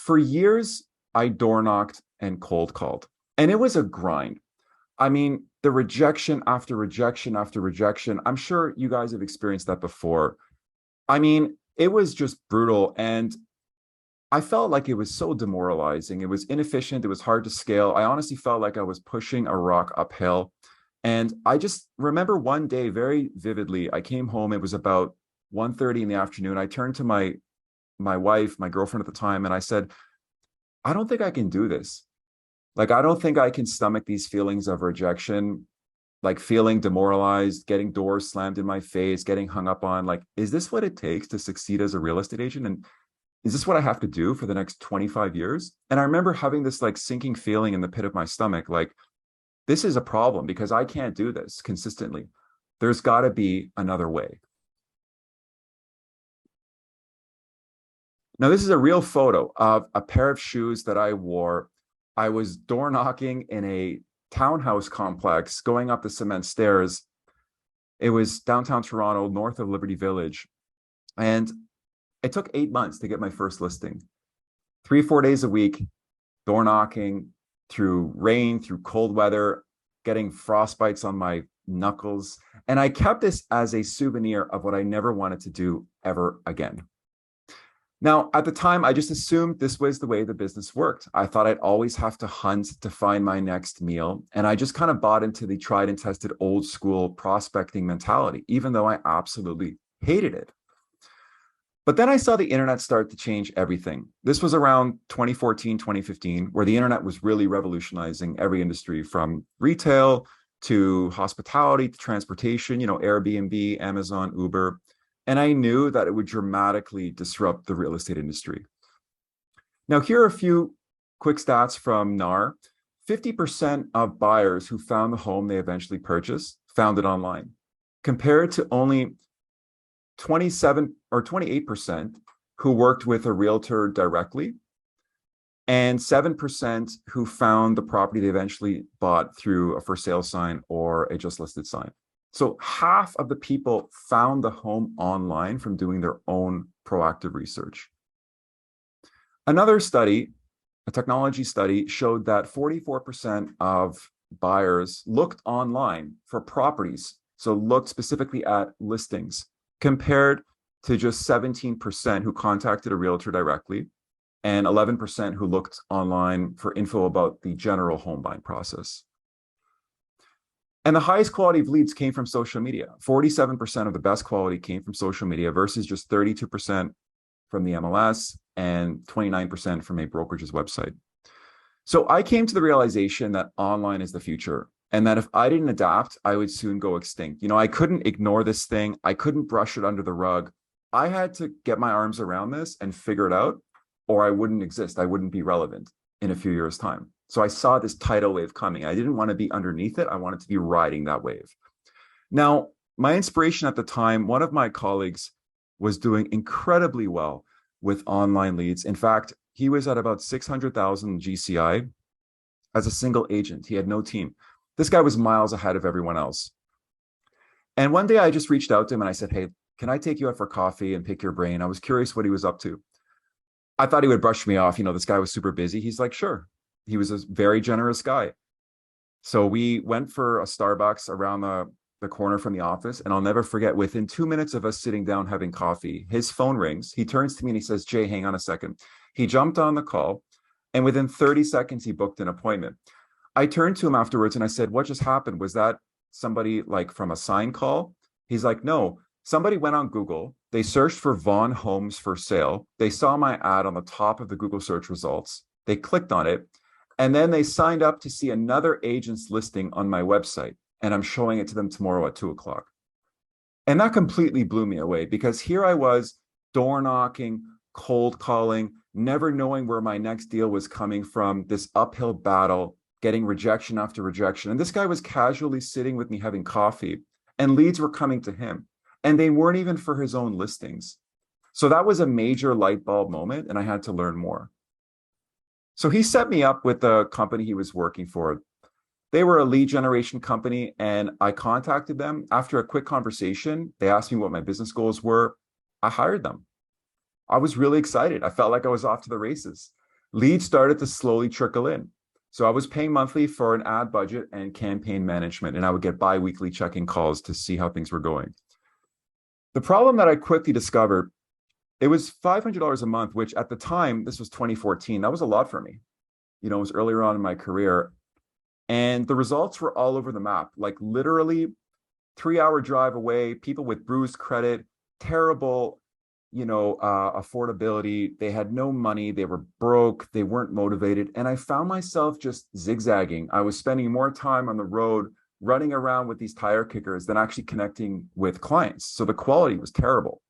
For years, I door knocked and cold called, and it was a grind. I mean, the rejection after rejection after rejection. I'm sure you guys have experienced that before. I mean, it was just brutal. And I felt like it was so demoralizing. It was inefficient. It was hard to scale. I honestly felt like I was pushing a rock uphill. And I just remember one day very vividly. I came home. It was about 1:30 in the afternoon. I turned to my wife, my girlfriend at the time, and I said, I don't think I can do this. Like, I don't think I can stomach these feelings of rejection, like feeling demoralized, getting doors slammed in my face, getting hung up on. Like, is this what it takes to succeed as a real estate agent? And is this what I have to do for the next 25 years? And I remember having this like sinking feeling in the pit of my stomach, like, this is a problem because I can't do this consistently. There's got to be another way. Now, this is a real photo of a pair of shoes that I wore. I was door knocking in a townhouse complex going up the cement stairs. It was downtown Toronto, north of Liberty Village. And it took 8 months to get my first listing. 3, 4 days a week, door knocking through rain, through cold weather, getting frostbites on my knuckles. And I kept this as a souvenir of what I never wanted to do ever again. Now, at the time, I just assumed this was the way the business worked. I thought I'd always have to hunt to find my next meal. And I just kind of bought into the tried and tested old school prospecting mentality, even though I absolutely hated it. But then I saw the internet start to change everything. This was around 2014, 2015, where the internet was really revolutionizing every industry from retail to hospitality to transportation, Airbnb, Amazon, Uber. And I knew that it would dramatically disrupt the real estate industry. Now, here are a few quick stats from NAR. 50% of buyers who found the home they eventually purchased found it online, compared to only 27 or 28% who worked with a realtor directly, and 7% who found the property they eventually bought through a for sale sign or a just listed sign. So half of the people found the home online from doing their own proactive research. Another study, a technology study, showed that 44% of buyers looked online for properties, so looked specifically at listings, compared to just 17% who contacted a realtor directly and 11% who looked online for info about the general home buying process. And the highest quality of leads came from social media. 47% of the best quality came from social media versus just 32% from the MLS and 29% from a brokerage's website. So I came to the realization that online is the future, and that if I didn't adapt, I would soon go extinct. I couldn't ignore this thing. I couldn't brush it under the rug. I had to get my arms around this and figure it out, or I wouldn't exist. I wouldn't be relevant in a few years' time. So I saw this tidal wave coming. I didn't want to be underneath it. I wanted to be riding that wave. Now, my inspiration at the time, one of my colleagues was doing incredibly well with online leads. In fact, he was at about 600,000 GCI as a single agent. He had no team. This guy was miles ahead of everyone else. And one day I just reached out to him and I said, hey, can I take you out for coffee and pick your brain? I was curious what he was up to. I thought he would brush me off. This guy was super busy. He's like, sure. He was a very generous guy. So we went for a Starbucks around the corner from the office. And I'll never forget, within 2 minutes of us sitting down having coffee, his phone rings. He turns to me and he says, Jay, hang on a second. He jumped on the call. And within 30 seconds, he booked an appointment. I turned to him afterwards and I said, what just happened? Was that somebody like from a sign call? He's like, no, somebody went on Google. They searched for Vaughn Homes for Sale. They saw my ad on the top of the Google search results. They clicked on it. And then they signed up to see another agent's listing on my website. And I'm showing it to them tomorrow at 2:00. And that completely blew me away, because here I was door knocking, cold calling, never knowing where my next deal was coming from, this uphill battle, getting rejection after rejection. And this guy was casually sitting with me having coffee, and leads were coming to him. And they weren't even for his own listings. So that was a major light bulb moment, and I had to learn more. So he set me up with the company he was working for. They were a lead generation company, and I contacted them. After a quick conversation, they asked me what my business goals were. I hired them. I was really excited. I felt like I was off to the races. Leads started to slowly trickle in. So I was paying monthly for an ad budget and campaign management, and I would get bi-weekly check-in calls to see how things were going. The problem that I quickly discovered, it was $500 a month, which at the time, this was 2014, that was a lot for me. You know, it was earlier on in my career. And the results were all over the map, like literally 3-hour drive away, people with bruised credit, terrible, affordability. They had no money. They were broke. They weren't motivated. And I found myself just zigzagging. I was spending more time on the road running around with these tire kickers than actually connecting with clients. So the quality was terrible.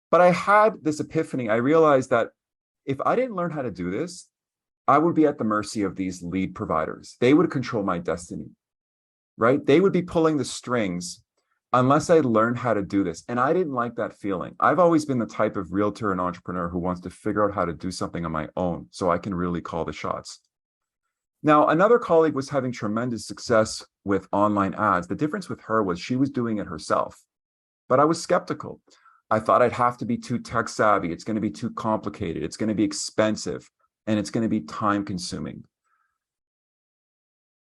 But I had this epiphany. I realized that if I didn't learn how to do this, I would be at the mercy of these lead providers. They would control my destiny, right? They would be pulling the strings unless I learned how to do this. And I didn't like that feeling. I've always been the type of realtor and entrepreneur who wants to figure out how to do something on my own so I can really call the shots. Now, another colleague was having tremendous success with online ads. The difference with her was she was doing it herself, but I was skeptical. I thought I'd have to be too tech savvy. It's going to be too complicated. It's going to be expensive, and it's going to be time consuming.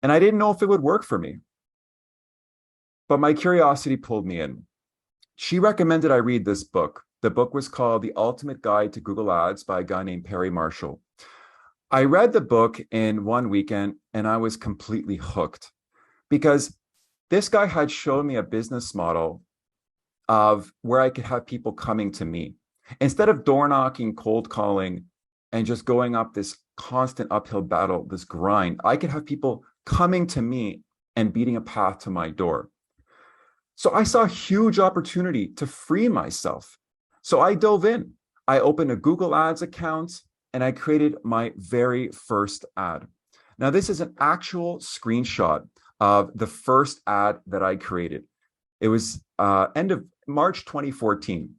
And I didn't know if it would work for me. But my curiosity pulled me in. She recommended I read this book. The book was called The Ultimate Guide to Google Ads by a guy named Perry Marshall. I read the book in one weekend and I was completely hooked because this guy had shown me a business model of where I could have people coming to me. Instead of door knocking, cold calling, and just going up this constant uphill battle, this grind, I could have people coming to me and beating a path to my door. So I saw a huge opportunity to free myself. So I dove in. I opened a Google Ads account and I created my very first ad. Now, this is an actual screenshot of the first ad that I created. It was end of March 2014.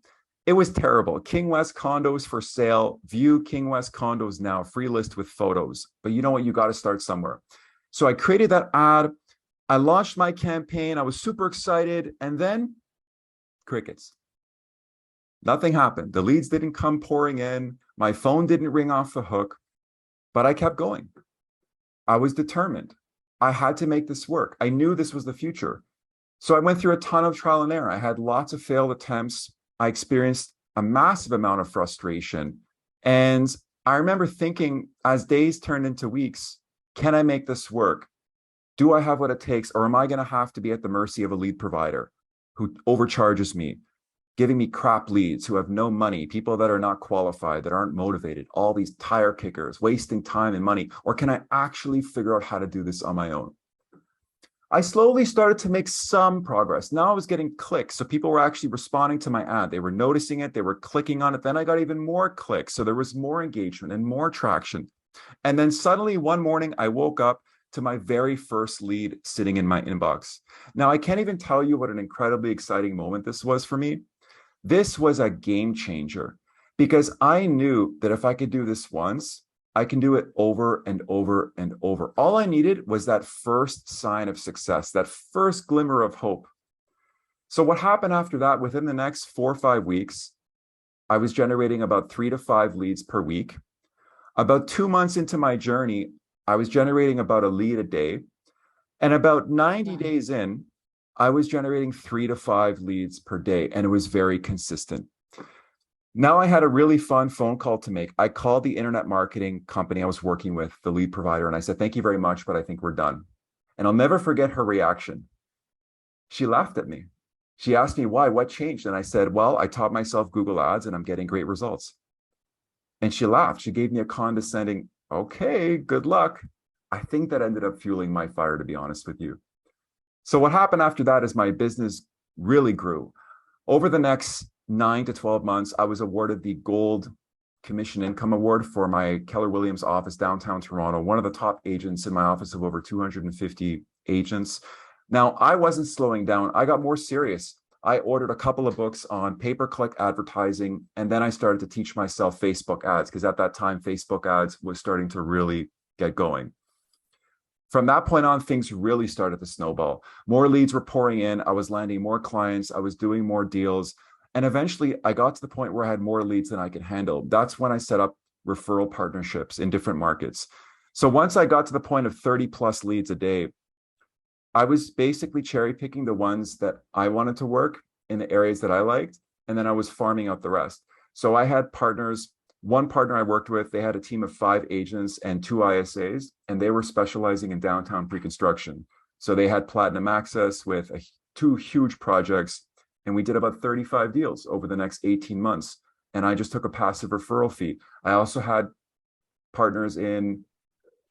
It was terrible. King West condos for sale. View King West condos now. Free list with photos. But you know what? You got to start somewhere. So I created that ad. I launched my campaign. I was super excited. And then crickets. Nothing happened. The leads didn't come pouring in. My phone didn't ring off the hook, but I kept going. I was determined. I had to make this work. I knew this was the future. So I went through a ton of trial and error. I had lots of failed attempts. I experienced a massive amount of frustration. And I remember thinking, as days turned into weeks, can I make this work? Do I have what it takes? Or am I going to have to be at the mercy of a lead provider who overcharges me, giving me crap leads, who have no money, people that are not qualified, that aren't motivated, all these tire kickers, wasting time and money? Or can I actually figure out how to do this on my own? I slowly started to make some progress. Now I was getting clicks. So people were actually responding to my ad. They were noticing it. They were clicking on it. Then I got even more clicks. So there was more engagement and more traction. And then suddenly one morning I woke up to my very first lead sitting in my inbox. Now I can't even tell you what an incredibly exciting moment this was for me. This was a game changer because I knew that if I could do this once, I can do it over and over and over. All I needed was that first sign of success, that first glimmer of hope. So what happened after that, within the next 4 or 5 weeks, I was generating about 3 to 5 leads per week. About 2 months into my journey, I was generating about a lead a day. And about 90 days in, I was generating 3 to 5 leads per day, and it was very consistent. Now I had a really fun phone call to make. I called the internet marketing company I was working with, the lead provider, and I said, thank you very much, but I think we're done. And I'll never forget her reaction. She laughed at me. She asked me why, what changed? And I said, well, I taught myself Google Ads and I'm getting great results. And she laughed. She gave me a condescending, okay, good luck. I think that ended up fueling my fire, to be honest with you. So what happened after that is my business really grew. Over the next 9 to 12 months, I was awarded the Gold Commission Income Award for my Keller Williams office downtown Toronto, one of the top agents in my office of over 250 agents. Now, I wasn't slowing down. I got more serious. I ordered a couple of books on pay-per-click advertising, and then I started to teach myself Facebook ads, because at that time, Facebook ads was starting to really get going. From that point on, things really started to snowball. More leads were pouring in. I was landing more clients. I was doing more deals. And eventually I got to the point where I had more leads than I could handle. That's when I set up referral partnerships in different markets. So once I got to the point of 30 plus leads a day, I was basically cherry picking the ones that I wanted to work in the areas that I liked, and then I was farming out the rest. So I had partners. One partner I worked with, they had a team of 5 agents and 2 ISAs, and they were specializing in downtown pre-construction. So they had platinum access with 2 huge projects, and we did about 35 deals over the next 18 months. And I just took a passive referral fee. I also had partners in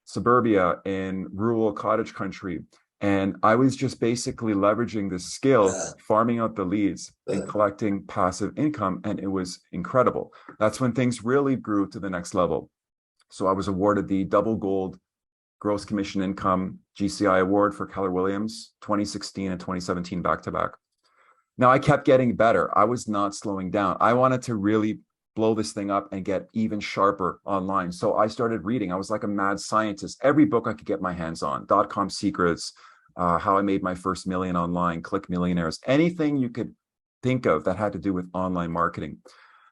suburbia, in rural cottage country. And I was just basically leveraging the skill, farming out the leads and collecting passive income. And it was incredible. That's when things really grew to the next level. So I was awarded the double gold gross commission income GCI award for Keller Williams, 2016 and 2017 back to back. Now I kept getting better. I was not slowing down. I wanted to really blow this thing up and get even sharper online. So I started reading. I was like a mad scientist. Every book I could get my hands on, .com secrets, how I made my first million online, Click Millionaires, anything you could think of that had to do with online marketing.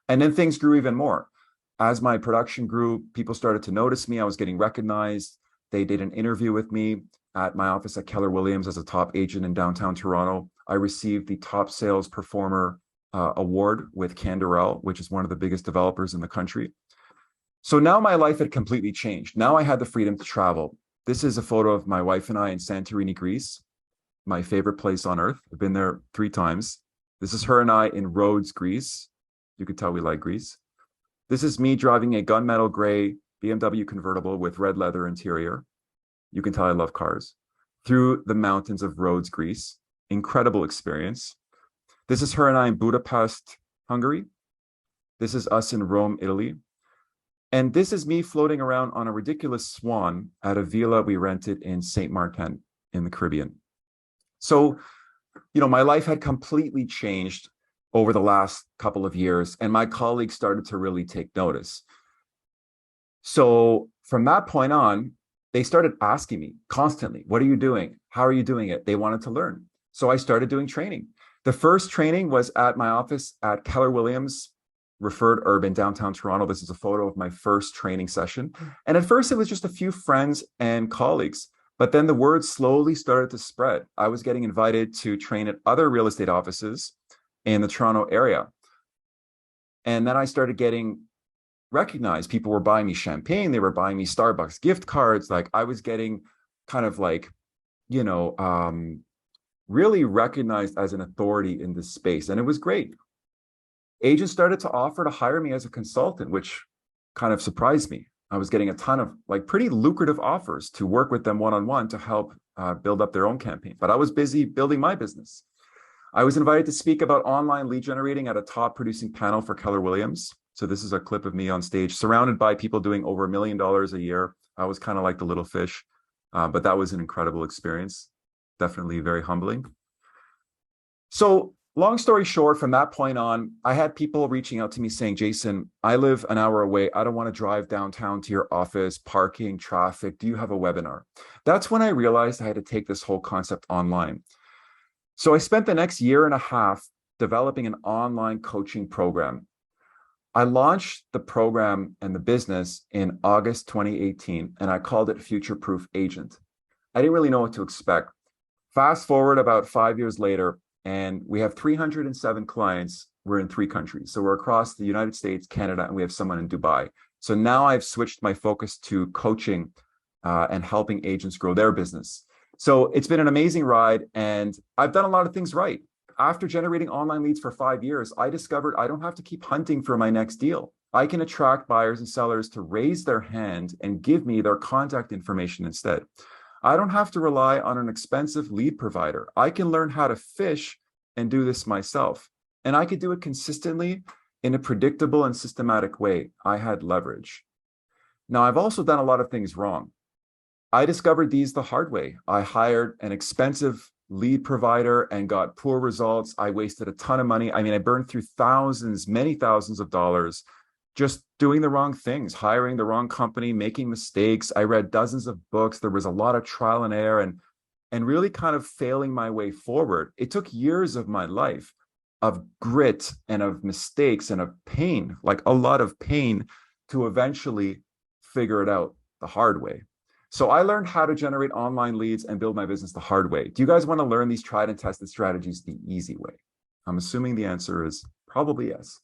And then things grew even more. As my production grew, people started to notice me. I was getting recognized. They did an interview with me at my office at Keller Williams as a top agent in downtown Toronto. I received the top sales performer award with Canderel, which is one of the biggest developers in the country. So now my life had completely changed. Now I had the freedom to travel. This is a photo of my wife and I in Santorini, Greece, my favorite place on earth. I've been there 3 times. This is her and I in Rhodes, Greece. You could tell we like Greece. This is me driving a gunmetal gray BMW convertible with red leather interior. You can tell I love cars. Through the mountains of Rhodes, Greece. Incredible experience. This is her and I in Budapest, Hungary. This is us in Rome, Italy. And this is me floating around on a ridiculous swan at a villa we rented in Saint Martin in the Caribbean. So, my life had completely changed over the last couple of years, and my colleagues started to really take notice. So from that point on, they started asking me constantly, what are you doing? How are you doing it? They wanted to learn. So I started doing training. The first training was at my office at Keller Williams, Referred Urban, downtown Toronto. This is a photo of my first training session. And at first it was just a few friends and colleagues, but then the word slowly started to spread. I was getting invited to train at other real estate offices in the Toronto area. And then I started getting recognized. People were buying me champagne. They were buying me Starbucks gift cards. Like I was getting kind of like, really recognized as an authority in this space. And it was great. Agents started to offer to hire me as a consultant, which kind of surprised me. I was getting a ton of pretty lucrative offers to work with them one-on-one to help build up their own campaign. But I was busy building my business. I was invited to speak about online lead generating at a top producing panel for Keller Williams. So this is a clip of me on stage, surrounded by people doing over $1 million a year. I was kind of like the little fish, but that was an incredible experience. Definitely very humbling. So long story short, from that point on, I had people reaching out to me saying, Jason, I live an hour away. I don't want to drive downtown to your office, parking, traffic. Do you have a webinar? That's when I realized I had to take this whole concept online. So I spent the next 1.5 years developing an online coaching program. I launched the program and the business in August 2018, and I called it Future Proof Agent. I didn't really know what to expect. Fast forward about 5 years later, and we have 307 clients. We're in 3 countries. So we're across the United States, Canada, and we have someone in Dubai. So now I've switched my focus to coaching and helping agents grow their business. So it's been an amazing ride, and I've done a lot of things right. After generating online leads for 5 years, I discovered I don't have to keep hunting for my next deal. I can attract buyers and sellers to raise their hand and give me their contact information instead. I don't have to rely on an expensive lead provider. I can learn how to fish and do this myself. And I could do it consistently in a predictable and systematic way. I had leverage. Now, I've also done a lot of things wrong. I discovered these the hard way. I hired an expensive lead provider and got poor results. I wasted a ton of money. I mean, I burned through thousands, many thousands of dollars just doing the wrong things, hiring the wrong company, making mistakes. I read dozens of books. There was a lot of trial and error and really kind of failing my way forward. It took years of my life of grit and of mistakes and of pain, like a lot of pain, to eventually figure it out the hard way. So I learned how to generate online leads and build my business the hard way. Do you guys want to learn these tried and tested strategies the easy way? I'm assuming the answer is probably yes.